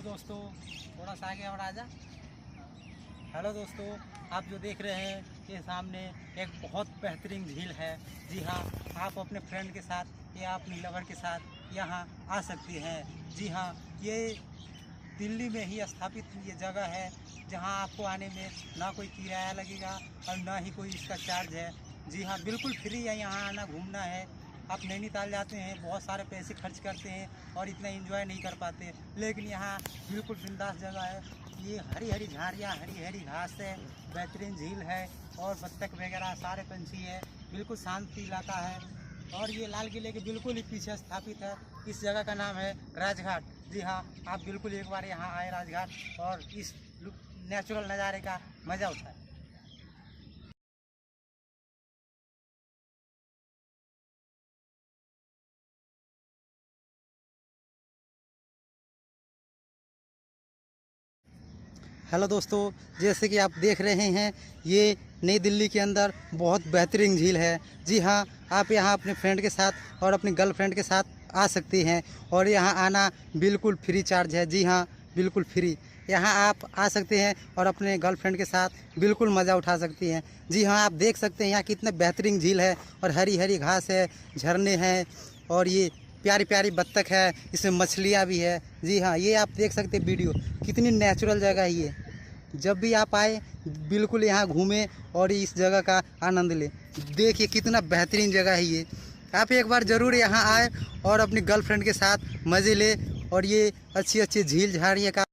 दोस्तों, थोड़ा सा आगे और आ जा। हेलो दोस्तों, आप जो देख रहे हैं ये सामने एक बहुत बेहतरीन झील है। जी हाँ, आप अपने फ्रेंड के साथ या अपनी लवर के साथ यहाँ आ सकती हैं। जी हाँ, ये दिल्ली में ही स्थापित ये जगह है जहाँ आपको आने में ना कोई किराया लगेगा और ना ही कोई इसका चार्ज है। जी हाँ, बिल्कुल फ्री है। यहाँ आना घूमना है। आप नैनीताल जाते हैं, बहुत सारे पैसे खर्च करते हैं और इतना एंजॉय नहीं कर पाते, लेकिन यहाँ बिल्कुल बिंदास जगह है। ये हरी हरी झाड़ियाँ, हरी हरी घास है, बेहतरीन झील है और बत्तख वगैरह सारे पंछी है। बिल्कुल शांति इलाका है और ये लाल किले के बिल्कुल ही पीछे स्थापित है। इस जगह का नाम है राजघाट। जी हाँ, आप बिल्कुल एक बार यहाँ आए राजघाट और इस नेचुरल नज़ारे का मज़ा उठाएं। हेलो दोस्तों, जैसे कि आप देख रहे हैं ये नई दिल्ली के अंदर बहुत बेहतरीन झील है। जी हाँ, आप यहाँ अपने फ्रेंड के साथ और अपनी गर्लफ्रेंड के साथ आ सकती हैं और यहाँ आना बिल्कुल फ्री चार्ज है। जी हाँ, बिल्कुल फ्री। यहाँ आप आ सकते हैं और अपने गर्लफ्रेंड के साथ बिल्कुल मज़ा उठा सकती हैं। जी हाँ, आप देख सकते हैं यहाँ कितने बेहतरीन झील है और हरी हरी घास है, झरने हैं और ये प्यारी प्यारी बत्तख है, इसमें मछलियाँ भी है। जी हाँ, ये आप देख सकते हैं वीडियो, कितनी नेचुरल जगह है ये। जब भी आप आए बिल्कुल यहाँ घूमें और इस जगह का आनंद लें। देखिए कितना बेहतरीन जगह है ये। आप एक बार ज़रूर यहाँ आए और अपनी गर्लफ्रेंड के साथ मज़े लें और ये अच्छी अच्छी झील झाड़ियों का